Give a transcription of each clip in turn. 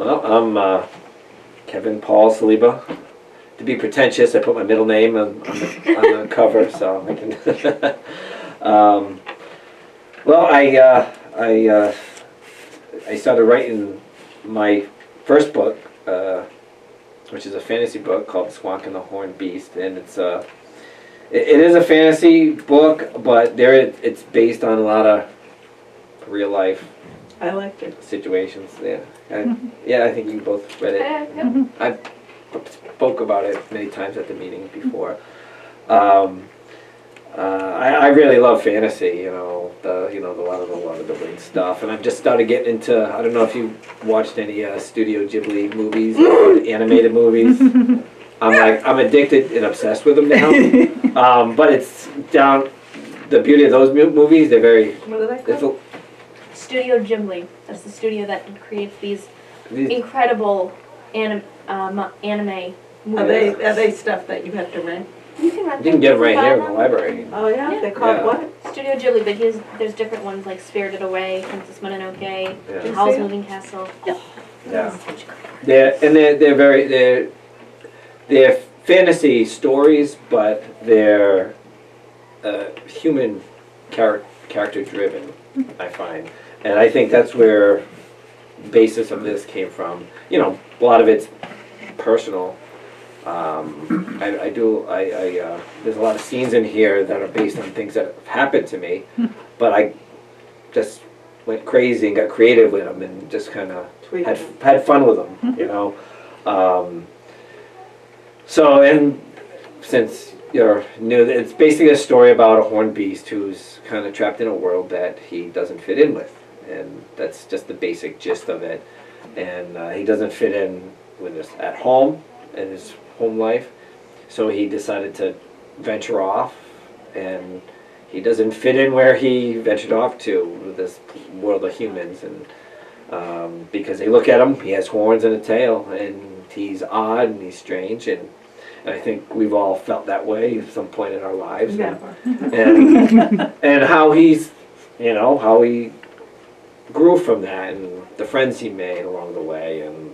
Well, I'm Kevin Paul Saleeba. To be pretentious, I put my middle name on the cover, so I can. Well, I started writing my first book, which is a fantasy book called Squonk and the Horned Beast, and it is a fantasy book, but it's based on a lot of real life. I liked it. Situations. Yeah, I think you both read it. I spoke about it many times at the meeting before. I really love fantasy. A lot of the weird stuff, and I've just started getting into. I don't know if you watched any Studio Ghibli movies, or animated movies. I'm addicted and obsessed with them now. But it's down. The beauty of those movies, they're very. What are they called? Studio Ghibli. That's the studio that creates these incredible anime movies. Are they stuff that you have to rent? You can rent them. You can get them right here in the library. Oh yeah, they're called what? Studio Ghibli, but there's different ones like Spirited Away, Princess Mononoke, Howl's Moving Castle. Yeah. They're fantasy stories, but they're human character driven, I find. And I think that's where the basis of this came from. A lot of it's personal. There's a lot of scenes in here that are based on things that have happened to me, but I just went crazy and got creative with them and just kind of had fun with them, So, and since you're new, it's basically a story about a horned beast who's kind of trapped in a world that he doesn't fit in with. And that's just the basic gist of it. And he doesn't fit in with us at home, in his home life. So he decided to venture off, and he doesn't fit in where he ventured off to, with this world of humans. And because they look at him, he has horns and a tail, and he's odd and he's strange. And I think we've all felt that way at some point in our lives. Yeah. And how he's, how he grew from that, and the friends he made along the way, and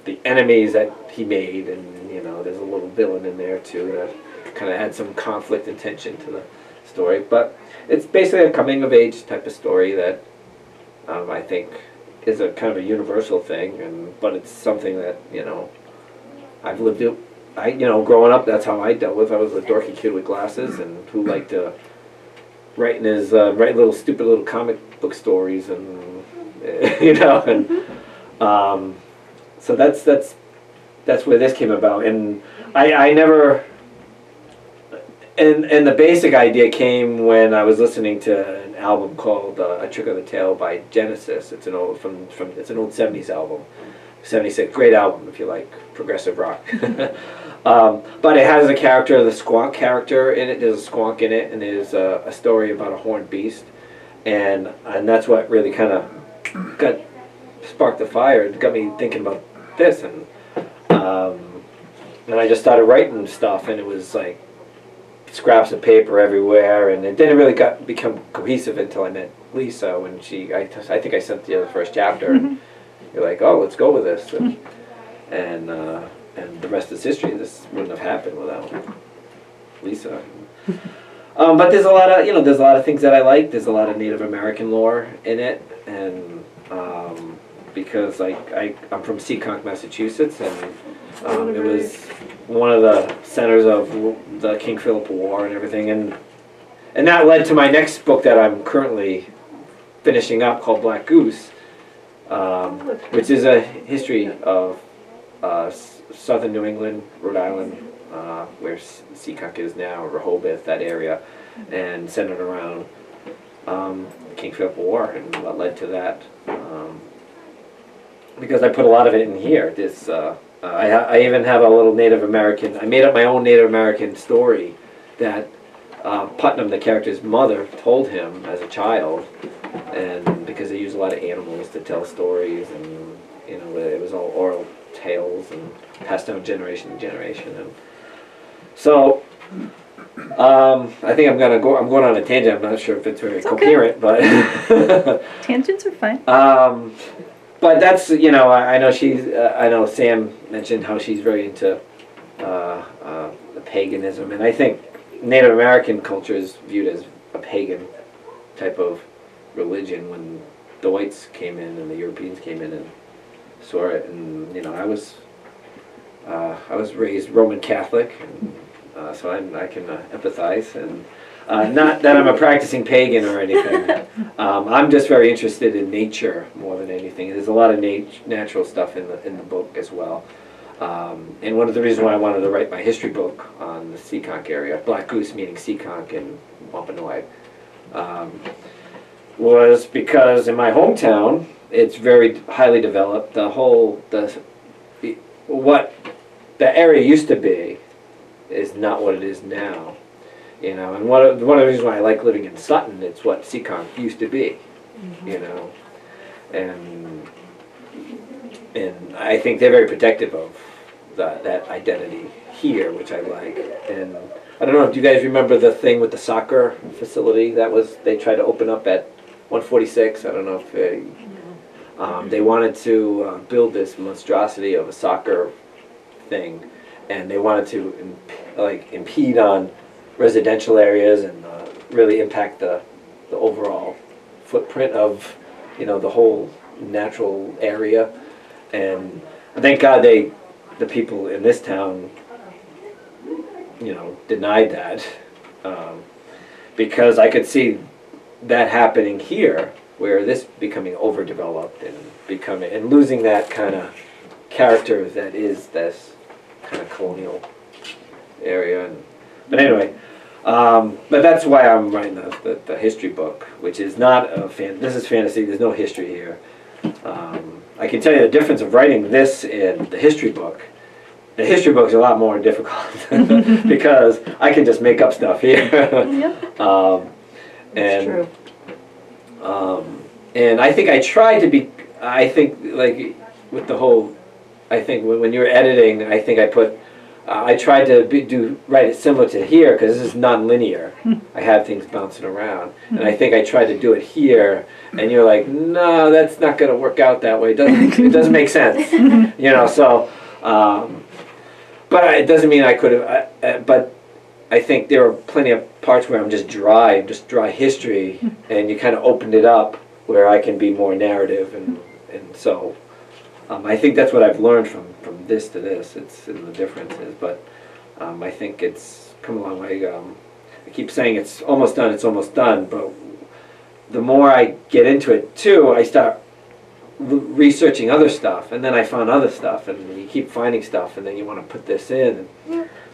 the enemies that he made, and there's a little villain in there too that kind of had some conflict and tension to the story. But it's basically a coming of age type of story that I think is a kind of a universal thing, but it's something that I've lived it. Growing up, that's how I dealt with. I was a dorky kid with glasses and who liked to write little stupid little comic book stories, and so that's where this came about. And I never, and the basic idea came when I was listening to an album called A Trick of the Tail by Genesis. It's an old it's an old 70s album, 76, great album if you like progressive rock. But it has a character, the Squonk character in it. There's a Squonk in it, and there's a story about a horned beast, and that's what really kind of sparked the fire. It got me thinking about this, and I just started writing stuff, and it was like scraps of paper everywhere, and it didn't really become cohesive until I met Lisa when I think I sent you the first chapter, and you're like, oh, let's go with this, and the rest is history. This wouldn't have happened without Lisa. But there's a lot of things that I like. There's a lot of Native American lore in it, and because I'm from Sutton, Massachusetts, and it was one of the centers of the King Philip War and everything, and that led to my next book that I'm currently finishing up called Black Goose, which is a history of southern New England, Rhode Island, where Seacock is now, Rehoboth, that area, and centered around King Philip War and what led to that. Because I put a lot of it in here. I even have a little Native American. I made up my own Native American story that Putnam, the character's mother, told him as a child, and because they use a lot of animals to tell stories, and it was all oral tales and passed down generation to generation. And so I think I'm going on a tangent. I'm not sure if it's very coherent, but tangents are fine. but that's, you know, I know I know Sam mentioned how she's very into paganism, and I think Native American culture is viewed as a pagan type of religion when the whites came in and the Europeans came in and saw it. And you know, I was raised Roman Catholic, and, so I can empathize. And not that I'm a practicing pagan or anything. I'm just very interested in nature more than anything. There's a lot of natural stuff in the book as well. And one of the reasons why I wanted to write my history book on the Squonk area, Black Goose meaning Squonk and Wampanoag, was because in my hometown it's very highly developed. What the area used to be is not what it is now. You know, and one of the reasons why I like living in Sutton, it's what Squonk used to be. You know, and I think they're very protective of that identity here, which I like. And I don't know, do you guys remember the thing with the soccer facility they tried to open up at 146? I don't know if they wanted to build this monstrosity of a soccer thing, and they wanted to impede on residential areas and really impact the overall footprint of, you know, the whole natural area. And thank God the people in this town, you know, denied that, because I could see that happening here, where this becoming overdeveloped and losing that kind of character that is this kind of colonial area. But anyway, but that's why I'm writing the history book, which is not this is fantasy. There's no history here. I can tell you the difference of writing this and the history book. The history book is a lot more difficult because I can just make up stuff here. Yep. That's true. And I think I tried to be. I think like with the whole. I think when you were editing, I think I tried to write it similar to here because this is non-linear. I have things bouncing around, and I think I tried to do it here, and you're like, no, that's not going to work out that way. It doesn't make sense, you know. So, but it doesn't mean I could have. But I think there are plenty of parts where I'm just dry history, and you kind of opened it up where I can be more narrative, and so. I think that's what I've learned from this to this. It's in the differences, but I think it's come a long way. I keep saying it's almost done, but the more I get into it too, I start researching other stuff, and then I found other stuff, and you keep finding stuff, and then you want to put this in.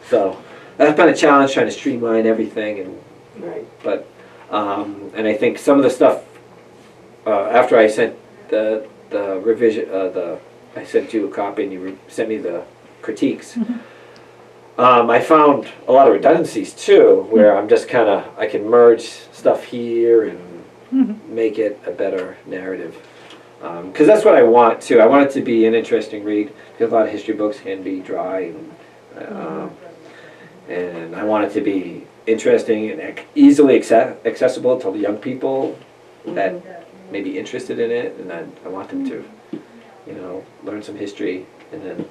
So that's been a challenge, trying to streamline everything, and Right. but and I think some of the stuff after I sent the revision, I sent you a copy and you sent me the critiques. I found a lot of redundancies too, where I'm just I can merge stuff here and make it a better narrative. Because that's what I want too. I want it to be an interesting read, because a lot of history books can be dry, and I want it to be interesting and easily accessible to the young people that may be interested in it, and I want them to, you know, learn some history and then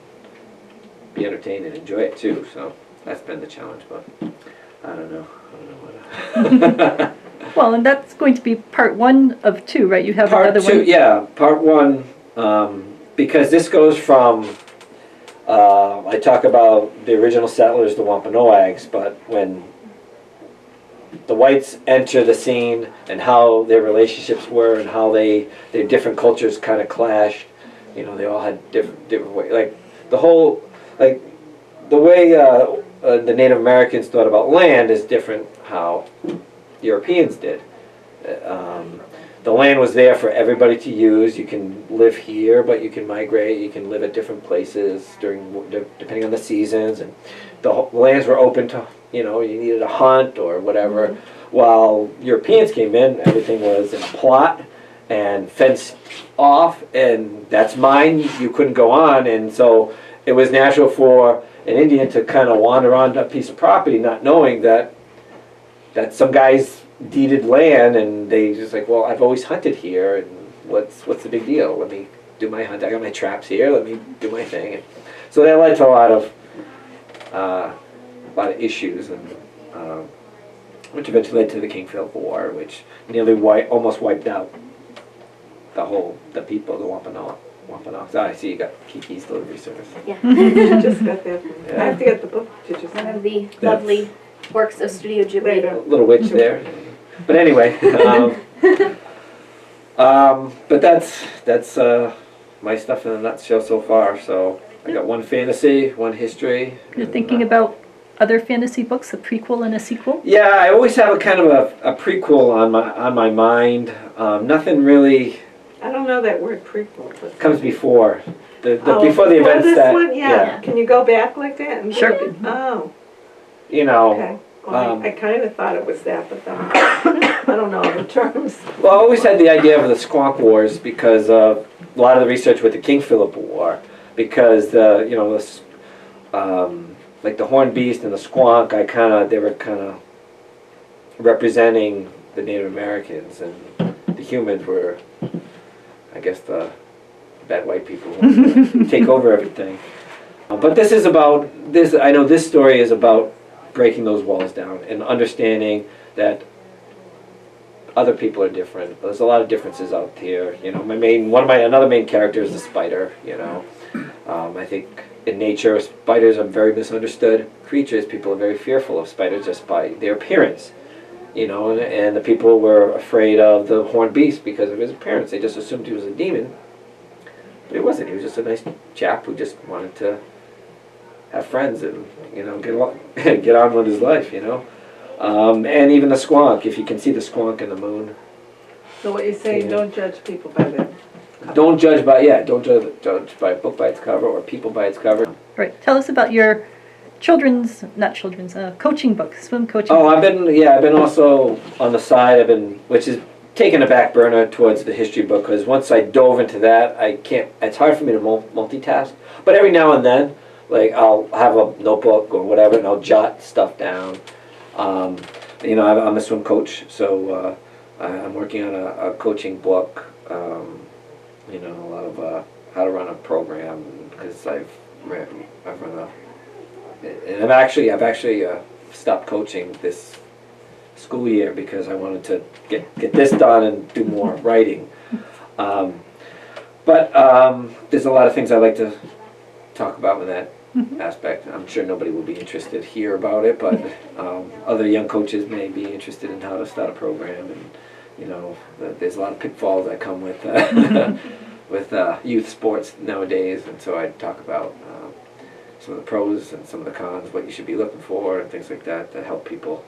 be entertained and enjoy it too. So that's been the challenge, but I don't know what. Well, and that's going to be part 1 of 2, right? You have Part another 2, one. yeah, part 1, because this goes from. I talk about the original settlers, the Wampanoags, but when the whites enter the scene and how their relationships were and how their different cultures kind of clashed. You know, they all had different ways. Like the whole, like the way the Native Americans thought about land is different how Europeans did. The land was there for everybody to use. You can live here, but you can migrate. You can live at different places depending on the seasons, and the lands were open to, you know, you needed a hunt or whatever. While Europeans came in, everything was in a plot and fenced off, and that's mine. You couldn't go on, and so it was natural for an Indian to kind of wander on a piece of property, not knowing that some guys deeded land, and they just like, well, I've always hunted here, and what's the big deal? Let me do my hunt. I got my traps here. Let me do my thing. And so that led to a lot of issues, and which eventually led to the King Philip War, which nearly almost wiped out the people, the Wampanoags. I see you got Kiki's delivery service. Yeah. Just got that. I have to get the book. Did you One say? of the lovely works of Studio Ghibli. Later. Little witch there. But anyway, but that's my stuff in a nutshell so far. So I got one fantasy, one history. You're thinking about other fantasy books, a prequel and a sequel? Yeah, I always have a kind of a prequel on my mind. Nothing really I don't know that word prequel. But comes before Oh, before the events this that one? Yeah. Can you go back like that? And Sure. Oh, you know. okay. Well, I kind of thought it was that, but then I don't know the terms. Well, I always had the idea of the Squonk Wars because of a lot of the research with the King Philip War, because like the Horned Beast and the Squonk, they were kind of representing the Native Americans, and the humans were, I guess, the bad white people who wanted to take over everything. But this is about this. I know this story is about breaking those walls down and understanding that other people are different. There's a lot of differences out here. You know, another main character is the spider. You know, I think in nature, spiders are very misunderstood creatures. People are very fearful of spiders just by their appearance. You know, and the people were afraid of the horned beast because of his appearance. They just assumed he was a demon, but he wasn't. He was just a nice chap who just wanted to have friends and, you know, get on with his life. You know, and even the Squonk. If you can see the Squonk in the moon. So what you're saying, don't judge people by their cover. Don't judge by a book by its cover or people by its cover. Right. Tell us about your coaching book, swim coaching. Oh, I've been also on the side. Which is taking a back burner towards the history book, because once I dove into that, it's hard for me to multitask. But every now and then, like, I'll have a notebook or whatever, and I'll jot stuff down. You know, I'm a swim coach, so I'm working on a coaching book. You know, a lot of how to run a program, because I've run a. And I've actually stopped coaching this school year because I wanted to get this done and do more writing. But there's a lot of things I like to talk about in that aspect. I'm sure nobody will be interested here about it, but other young coaches may be interested in how to start a program. And, you know, there's a lot of pitfalls that come with with youth sports nowadays, and so I talk about some of the pros and some of the cons, what you should be looking for, and things like that help people.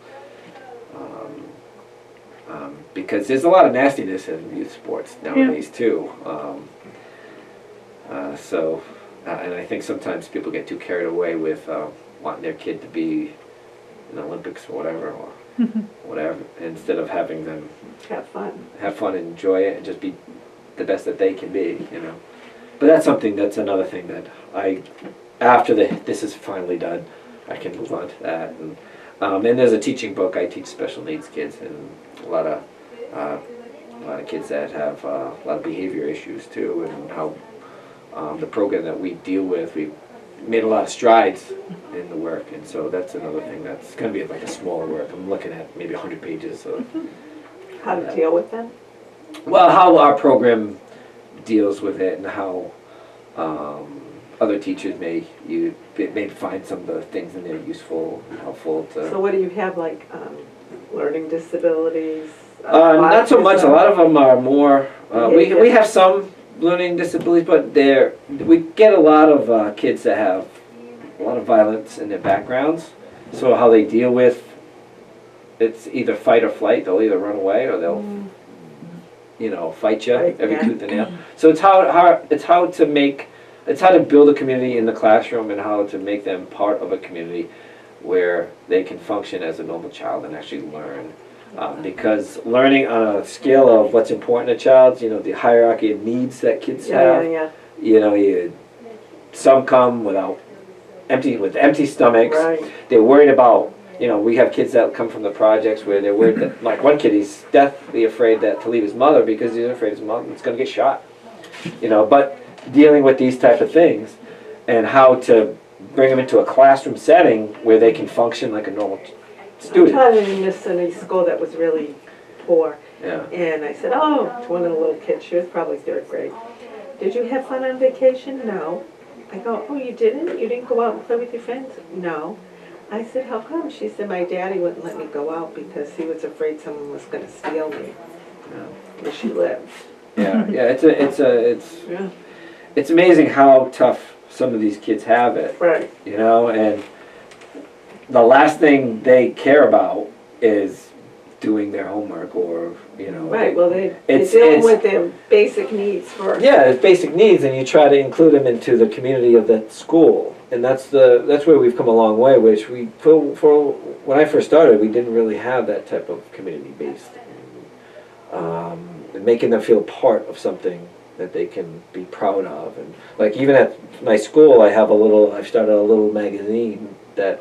Because there's a lot of nastiness in youth sports nowadays too. And I think sometimes people get too carried away with wanting their kid to be in the Olympics or whatever, instead of having them Have fun. have fun and enjoy it and just be the best that they can be. You know. But that's another thing that after this is finally done, I can move on to that. And there's a teaching book. I teach special needs kids, and a lot of kids that have a lot of behavior issues too, and how the program that we deal with, we made a lot of strides in the work, and so that's another thing that's going to be like a smaller work. I'm looking at maybe 100 pages. So How to deal with them? well, how our program deals with it, and how other teachers may find some of the things in there useful and helpful to. So what do you have, like learning disabilities? Not so much. A lot of them are more. We Behavior. have some learning disabilities, but we get a lot of kids that have a lot of violence in their backgrounds. So how they deal with it's either fight or flight. They'll either run away or they'll fight you Right, every yeah. tooth and nail. So it's how to build a community in the classroom, and how to make them part of a community where they can function as a normal child and actually learn. Because learning on a scale of what's important to a child, the hierarchy of needs that kids have, some come with empty stomachs. Right. They're worried about, we have kids that come from the projects where they're worried that, like one kid, he's deathly afraid to leave his mother because he's afraid his mom is going to get shot. But dealing with these type of things and how to bring them into a classroom setting where they can function like a normal I student. taught in a inner city school that was really poor. Yeah. And I said, oh, to one of the little kids, she was probably third grade. Did you have fun on vacation? No. I go, oh, you didn't? You didn't go out and play with your friends? No. I said, how come? She said, my daddy wouldn't let me go out because he was afraid someone was going to steal me where she lived. Yeah, yeah, Yeah. it's amazing how tough some of these kids have it, Right. you know, and the last thing they care about is doing their homework or, you know. Right, well, they're it's- dealing it's- with their basic needs first. Yeah, it's basic needs, and you try to include them into the community of that school, and that's where we've come a long way. Which we for when I first started, we didn't really have that type of community based, making them feel part of something that they can be proud of, and like even at my school, I've started a little magazine that,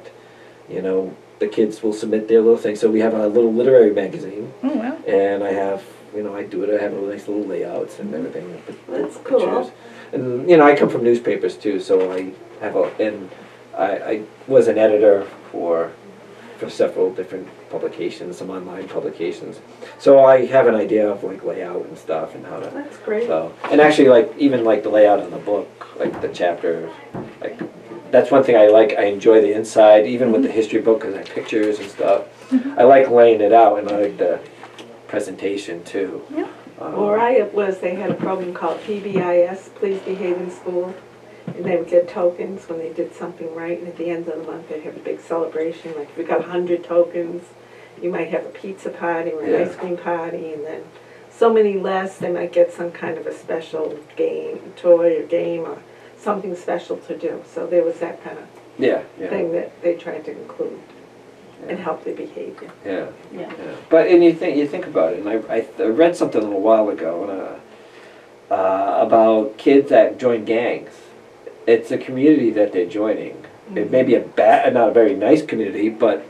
you know, the kids will submit their little thing. So we have a little literary magazine. Oh, wow. And I have, you know, I do it. I have nice little layouts and everything. That's cool. Pictures. And you know, I come from newspapers too, so I was an editor for several different publications, some online publications. So I have an idea of like layout and stuff and how to. That's great. So, and actually, like even like the layout in the book, like the chapter, like that's one thing I like. I enjoy the inside, even with the history book, because I have pictures and stuff. I like laying it out, and I like the presentation too. Yeah. Where I was, they had a program called PBIS, Please Behave in School. And they would get tokens when they did something right. And at the end of the month, they'd have a big celebration. Like if you got 100 tokens, you might have a pizza party or an Yeah. ice cream party. And then so many less, they might get some kind of a special game, toy or game or something special to do. So there was that kind of Yeah, thing that they tried to include and help their behavior. yeah. Yeah. But and you think about it, and I read something a little while ago about kids that join gangs. It's a community that they're joining. It may be not a very nice community, but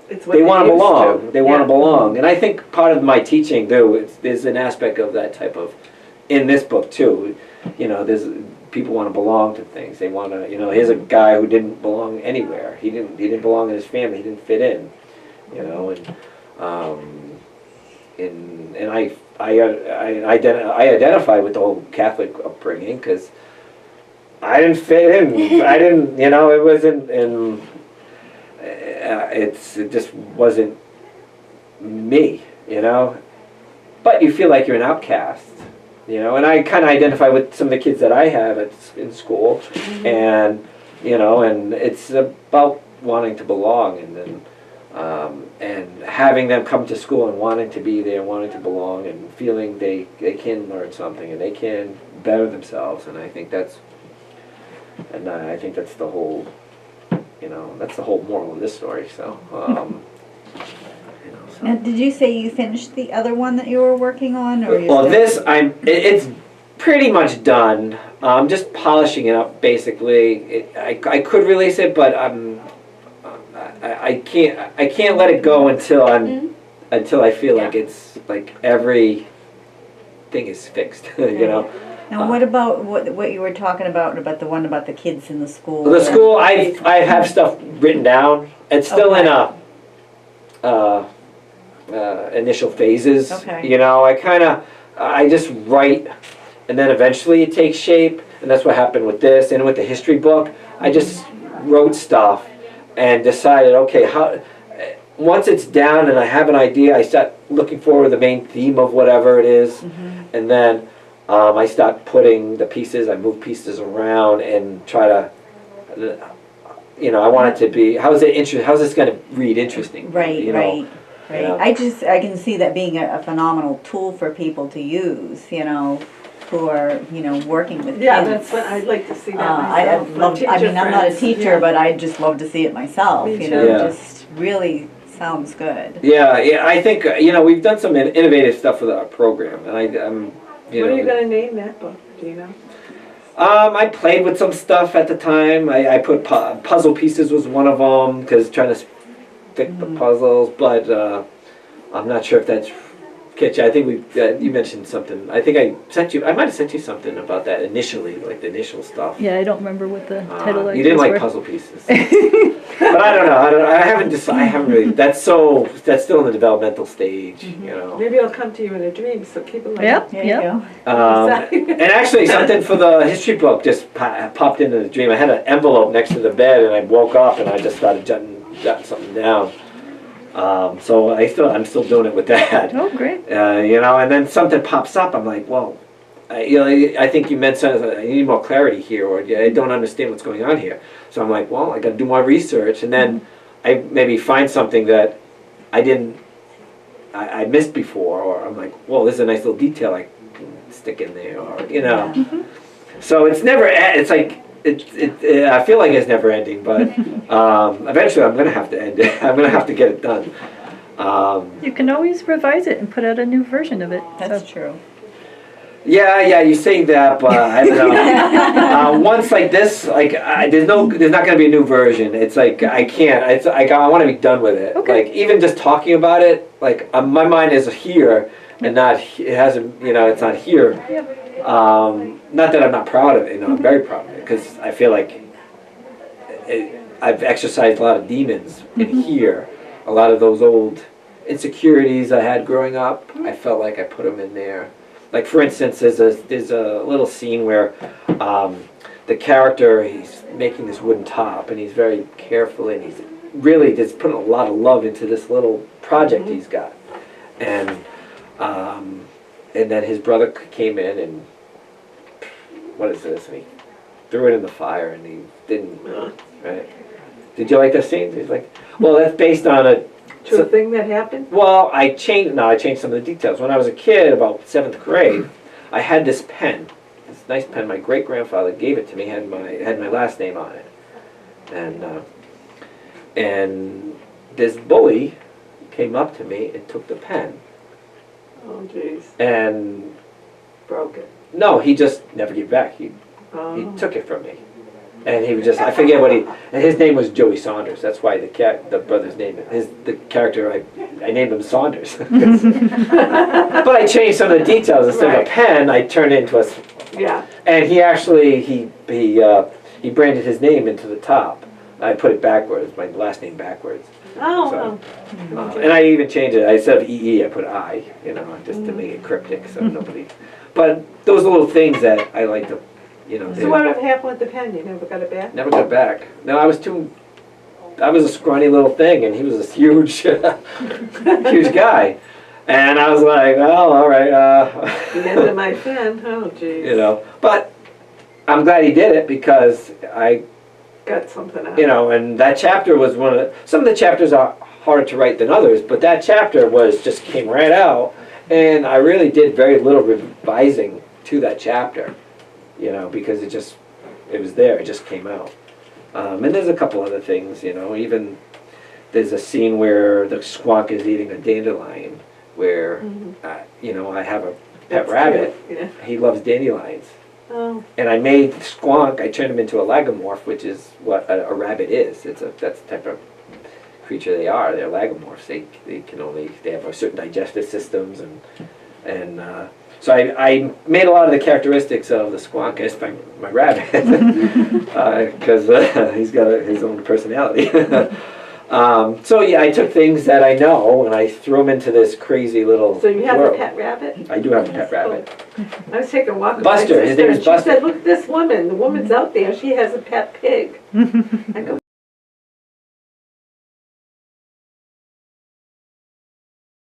It's what they they're want to used belong. They want to Yeah. belong, and I think part of my teaching, though, there's an aspect of that type of in this book too. You know, there's people want to belong to things. They want to. You know, here's a guy who didn't belong anywhere. He didn't belong in his family. He didn't fit in. You know, and I identify with the whole Catholic upbringing because I didn't fit in. I didn't. You know, it wasn't in. It just wasn't me, you know. But you feel like you're an outcast, you know. And I kind of identify with some of the kids that I have in school, and you know, and it's about wanting to belong, and then and having them come to school and wanting to be there, wanting to belong, and feeling they can learn something and they can better themselves. And I think that's the whole. You know, that's the whole moral of this story. So, you know, so. Now, did you say you finished the other one that you were working on, or Well, it's pretty much done. I'm just polishing it up, basically. I could release it, but I can't let it go until until I feel like it's like everything is fixed. You know. Now, what about what you were talking about the one about the kids in the school? The school, I have stuff written down. It's still in initial phases. Okay. You know, I just write, and then eventually it takes shape, and that's what happened with this and with the history book. I just wrote stuff and decided, okay, once it's down and I have an idea, I start looking for the main theme of whatever it is, and then I start putting the pieces, I move pieces around and try to, you know, I want it to be, how's this going to read interesting? Right, you know? right. Yeah. I can see that being a phenomenal tool for people to use, you know, who are, you know, working with Yeah, kids. that's what I'd like to see that I myself. love. I mean, I'm not a friends, teacher, yeah. but I just love to see it myself. Me You know, too. Yeah. just really sounds good. Yeah, I think, you know, we've done some innovative stuff with our program, and I'm, you What know. are you going to name that book? Do you know? I played with some stuff at the time. I put puzzle pieces was one of them, because trying to fit the puzzles, but I'm not sure if that's catch you. I think you mentioned something. I think I might have sent you something about that initially, like the initial stuff. Yeah, I don't remember what the title You didn't like were. puzzle pieces. But I don't know. I haven't really. That's still in the developmental stage. You know. Maybe I'll come to you in a dream, so keep it like Yep, There you yep. go. And actually, something for the history book just popped into the dream. I had an envelope next to the bed, and I woke up and I just started jotting something down. So I'm still doing it with that. Oh, great. You know, and then something pops up. I'm like, well, I think you meant something. I need more clarity here, or I don't understand what's going on here. So I'm like, well, I got to do more research, and then I maybe find something that I missed before, or I'm like, well, this is a nice little detail I can stick in there, or you know. So it's never. It's like I feel like it's never ending, but eventually I'm gonna have to end it. I'm gonna have to get it done. You can always revise it and put out a new version of it. That's true. Yeah, you say that, but I don't know. Once like this, like there's not gonna be a new version. It's like I can't. It's like I want to be done with it. Okay. Like even just talking about it, like my mind is here and not. It hasn't. You know, it's not here. Yep. Not that I'm not proud of it. You know, I'm very proud of it because I feel like I've exercised a lot of demons in here. A lot of those old insecurities I had growing up, I felt like I put them in there. Like for instance, there's a little scene where the character, he's making this wooden top and he's very careful and he's really just putting a lot of love into this little project he's got. And then his brother came in and what is this? And he threw it in the fire and he didn't. Right? Did you like that scene? He's like, well, that's based on a. To a thing that happened? Well, I changed some of the details. When I was a kid, about 7th grade, I had this pen, this nice pen. My great grandfather gave it to me. Had my last name on it, and this bully came up to me and took the pen. Oh, jeez. And Broke it. no, he just never gave it back. He took it from me. And he was just, I forget what and his name was Joey Saunders. That's why the brother's name, the character, I named him Saunders. But I changed some of the details. Instead of a pen, I turned it into a, Yeah. and he actually, he branded his name into the top. I put it backwards, my last name backwards. Oh, So, and I even changed it. Instead of EE, I put I, you know, just to make it cryptic so nobody, but those are little things that I like to, you know. So what happened with the pen? You never got it back? Never got back. No, I was a scrawny little thing, and he was this huge, huge guy. And I was like, well, all right. The end of my pen? Oh, jeez. You know, but I'm glad he did it because I Got something out. you know, and that chapter was some of the chapters are harder to write than others, but that chapter just came right out, and I really did very little revising to that chapter, you know, because it was there, it just came out. And there's a couple other things, you know, even there's a scene where the Squonk is eating a dandelion, where, you know, I have a pet That's rabbit, cute. Yeah. he loves dandelions. Oh, And I made Squonk, I turned him into a lagomorph, which is what a rabbit is. That's the type of creature they are. They're lagomorphs. They have a certain digestive systems and so I made a lot of the characteristics of the Squonk as my rabbit because he's got his own personality. So yeah, I took things that I know and I threw them into this crazy little so you have world. a pet rabbit? I do have a pet rabbit. I was taking a walk with Buster, my his sister, name is and Buster. she said, look at this woman. The woman's out there. She has a pet pig. I go,